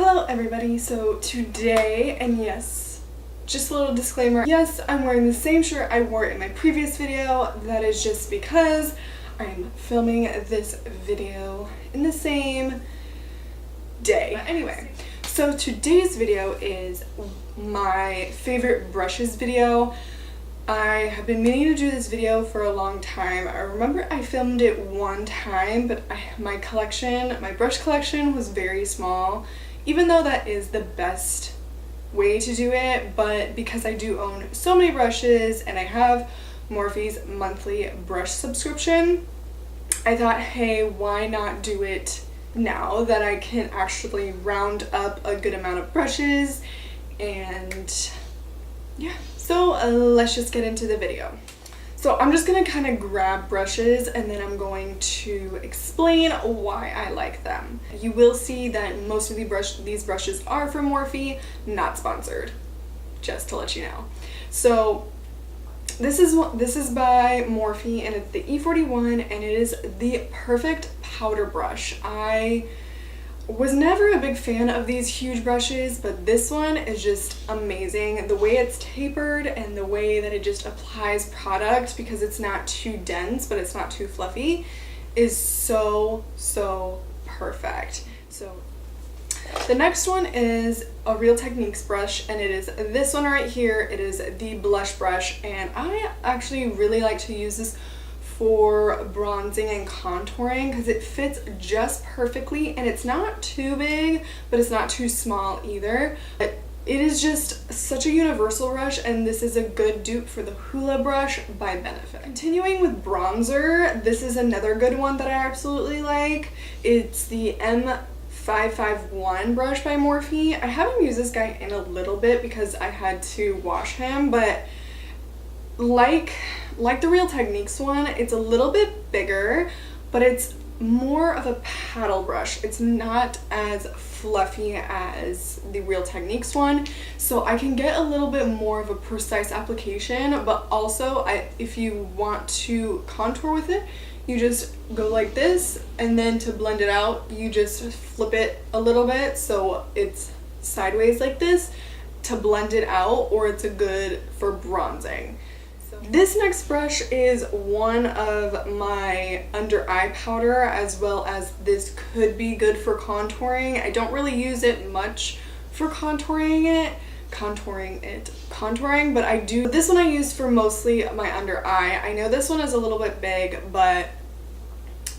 Hello everybody, so today, and yes, just a little disclaimer, yes, I'm wearing the same shirt I wore in my previous video. That is just because I'm filming this video in the same day. But anyway, so today's video is my favorite brushes video. I have been meaning to do this video for a long time. I remember I filmed it one time, but my brush collection was very small, even though that is the best way to do it. But because I do own so many brushes and I have Morphe's monthly brush subscription, I thought, hey, why not do it now that I can actually round up a good amount of brushes? And yeah, so let's just get into the video. So I'm just gonna kind of grab brushes and then I'm going to explain why I like them. You will see that most of these brushes are from Morphe, not sponsored, just to let you know. So this is by Morphe and it's the E41 and it is the perfect powder brush. I was never a big fan of these huge brushes, but this one is just amazing. The way it's tapered and the way that it just applies product, because it's not too dense but it's not too fluffy, is so perfect. So the next one is a Real Techniques brush, and it is this one right here. It is the blush brush, and I actually really like to use this for bronzing and contouring because it fits just perfectly, and it's not too big but it's not too small either. But it is just such a universal brush, and this is a good dupe for the Hoola brush by Benefit. Continuing with bronzer, this is another good one that I absolutely like. It's the M551 brush by Morphe. I haven't used this guy in a little bit because I had to wash him, but like the Real Techniques one, it's a little bit bigger, but it's more of a paddle brush. It's not as fluffy as the Real Techniques one, so I can get a little bit more of a precise application. But also, if you want to contour with it, you just go like this, and then to blend it out, you just flip it a little bit so it's sideways like this to blend it out, or it's a good for bronzing. This next brush is one of my under eye powder, as well as this could be good for contouring. I don't really use it much for contouring, but I do. This one I use for mostly my under eye. I know this one is a little bit big, but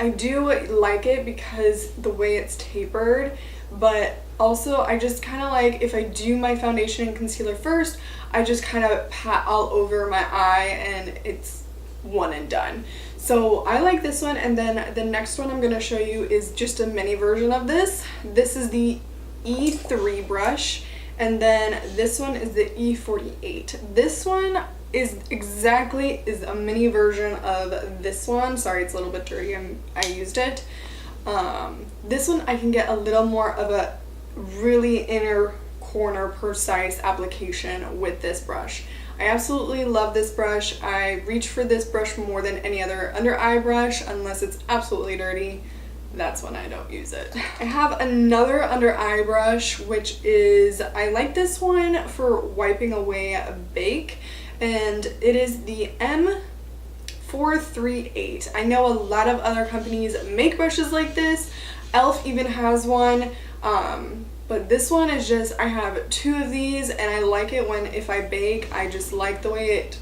I do like it because the way it's tapered. But also, I just kind of like, if I do my foundation and concealer first, I just kind of pat all over my eye and it's one and done. So I like this one. And then the next one I'm going to show you is just a mini version of this. This is the E3 brush, and then this one is the E48. This one is a mini version of this one. Sorry, it's a little bit dirty. I used it. This one I can get a little more of a really inner corner precise application with this brush. I absolutely love this brush. I reach for this brush more than any other under eye brush, unless it's absolutely dirty. That's when I don't use it. I have another under eye brush, which is, I like this one for wiping away a bake, and it is the M438. I know a lot of other companies make brushes like this. Elf even has one. But this one is just, I have two of these, and I like it when, if I bake, I just like the way it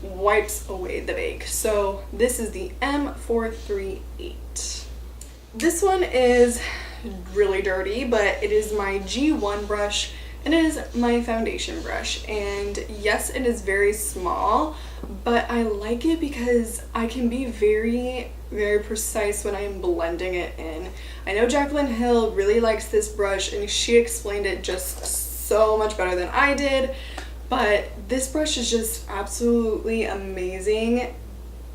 wipes away the bake. So this is the M438. This one is really dirty, but it is my G1 brush, and it is my foundation brush. And yes, it is very small, but I like it because I can be very precise when I'm blending it in. I know Jaclyn Hill really likes this brush, and she explained it just so much better than I did, but this brush is just absolutely amazing.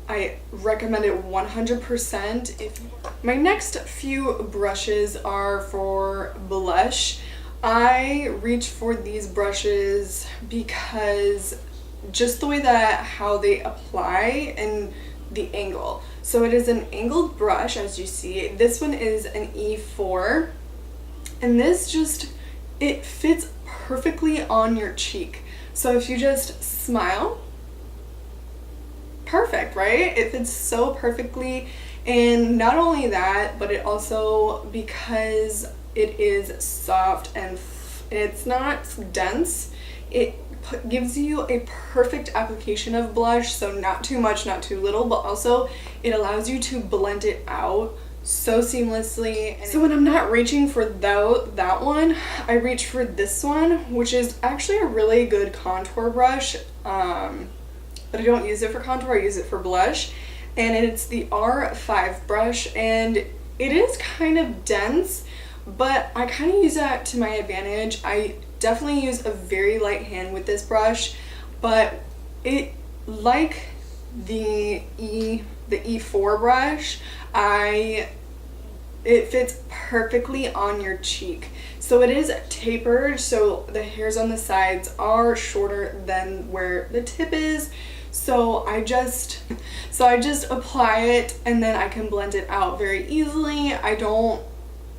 I recommend it 100%. My next few brushes are for blush. I reach for these brushes because just the way that how they apply and the angle. So it is an angled brush, as you see. This one is an E4, and this just it fits perfectly on your cheek. So if you just smile, perfect, right? It fits so perfectly. And not only that, but it also, because it is soft and it's not dense, it gives you a perfect application of blush. So not too much, not too little, but also it allows you to blend it out so seamlessly. And so when I'm not reaching for that one, I reach for this one, which is actually a really good contour brush, but I don't use it for contour, I use it for blush. And it's the R5 brush, and it is kind of dense, but I kind of use that to my advantage. I definitely use a very light hand with this brush, but it, like the E4 brush, it fits perfectly on your cheek. So it is tapered, so the hairs on the sides are shorter than where the tip is. So I just apply it, and then I can blend it out very easily. I don't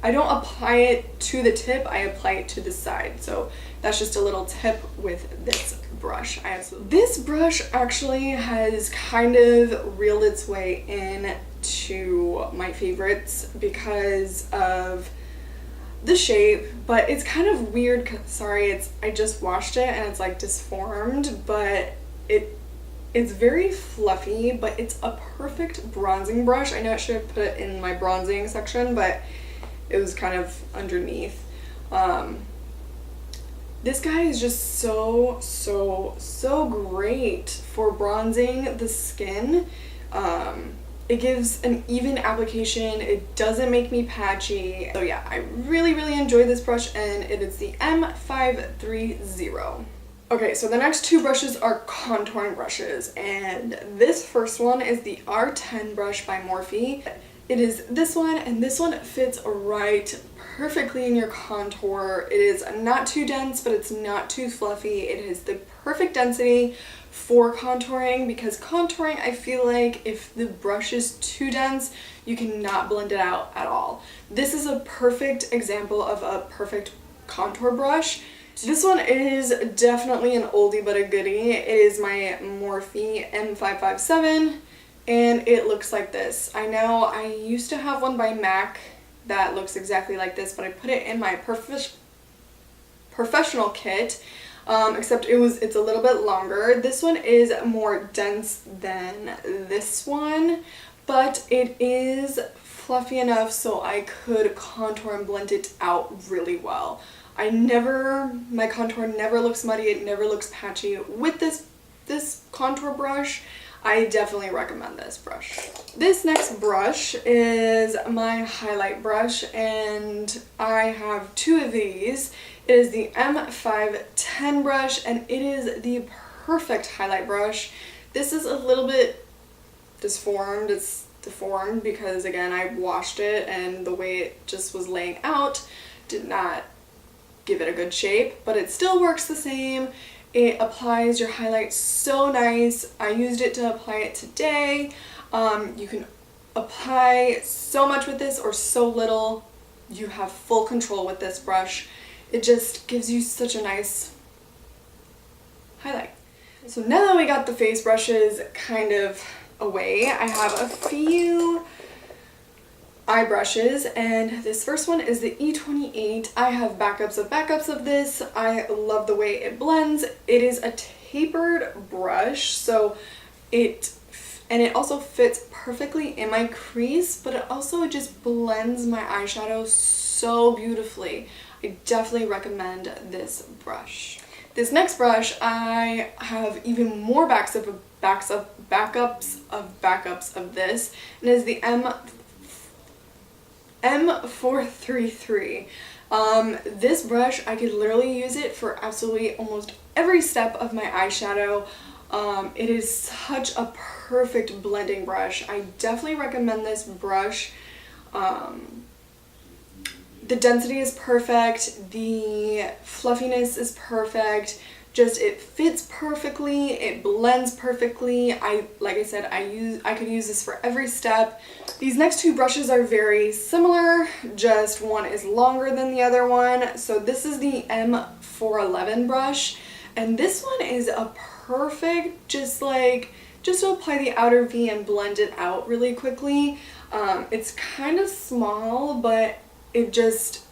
apply it to the tip, I apply it to the side. So that's just a little tip with this brush. This brush actually has kind of reeled its way into my favorites because of the shape, but it's kind of weird. Sorry, I just washed it and it's like disformed, but it's very fluffy, but it's a perfect bronzing brush. I know I should have put it in my bronzing section, but it was kind of underneath. This guy is just so great for bronzing the skin. It gives an even application. It doesn't make me patchy. So yeah, I really enjoy this brush, and it is the M530. Okay, so the next two brushes are contouring brushes, and this first one is the R10 brush by Morphe. It is this one, and this one fits right perfectly in your contour. It is not too dense, but it's not too fluffy. It is the perfect density for contouring, because contouring, I feel like if the brush is too dense, you cannot blend it out at all. This is a perfect example of a perfect contour brush. So this one is definitely an oldie but a goodie. It is my Morphe M557, and it looks like this. I know I used to have one by MAC that looks exactly like this, but I put it in my professional kit, except it's a little bit longer. This one is more dense than this one, but it is fluffy enough so I could contour and blend it out really well. My contour never looks muddy, it never looks patchy. With this contour brush, I definitely recommend this brush. This next brush is my highlight brush, and I have two of these. It is the M510 brush, and it is the perfect highlight brush. This is a little bit disformed. It's deformed because, again, I washed it, and the way it just was laying out did not give it a good shape, but it still works the same. It applies your highlight so nice. I used it to apply it today. You can apply so much with this or so little. You have full control with this brush. It just gives you such a nice highlight. So now that we got the face brushes kind of away, I have a few eye brushes, and this first one is the E28. I have backups of this. I love the way it blends. It is a tapered brush, so it also fits perfectly in my crease, but it also just blends my eyeshadow so beautifully. I definitely recommend this brush. This next brush, I have even more backups of this, and it is the M433. This brush, I could literally use it for absolutely almost every step of my eyeshadow. It is such a perfect blending brush. I definitely recommend this brush. The density is perfect, the fluffiness is perfect, Just, it fits perfectly, it blends perfectly. Like I said, I could use this for every step. These next two brushes are very similar, just one is longer than the other one. So this is the M411 brush, and this one is a perfect, just to apply the outer V and blend it out really quickly. It's kind of small, but it just,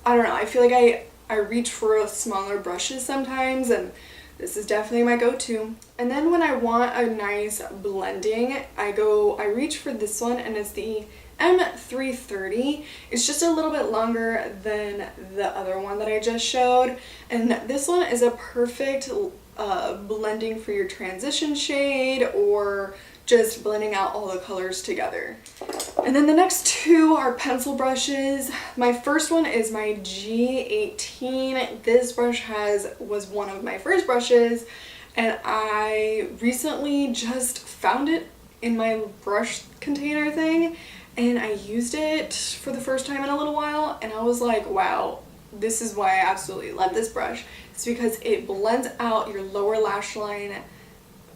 I don't know, I feel like I reach for smaller brushes sometimes, and this is definitely my go-to. And then when I want a nice blending, I reach for this one, and it's the M330. It's just a little bit longer than the other one that I just showed, and this one is a perfect blending for your transition shade or just blending out all the colors together. And then the next two are pencil brushes. My first one is my G18. This brush was one of my first brushes, and I recently just found it in my brush container thing, and I used it for the first time in a little while, and I was like, wow, this is why I absolutely love this brush. It's because it blends out your lower lash line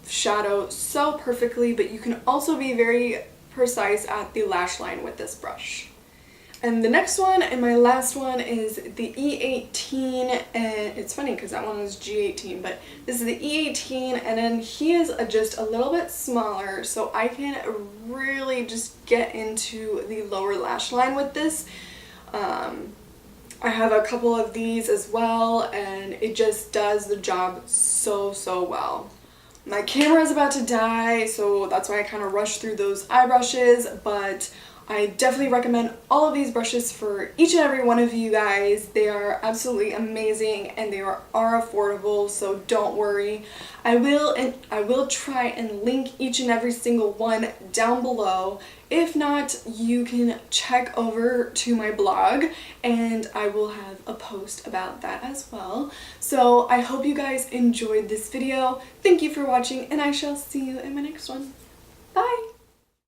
shadow so perfectly, but you can also be very precise at the lash line with this brush. And the next one and my last one is the E18, and it's funny because that one was G18, but this is the E18, and then he is just a little bit smaller, so I can really just get into the lower lash line with this. I have a couple of these as well, and it just does the job so well. My camera is about to die, so that's why I kind of rushed through those eye brushes, but I definitely recommend all of these brushes for each and every one of you guys. They are absolutely amazing, and they are affordable, so don't worry. I will try and link each and every single one down below. If not, you can check over to my blog, and I will have a post about that as well. So I hope you guys enjoyed this video. Thank you for watching, and I shall see you in my next one. Bye!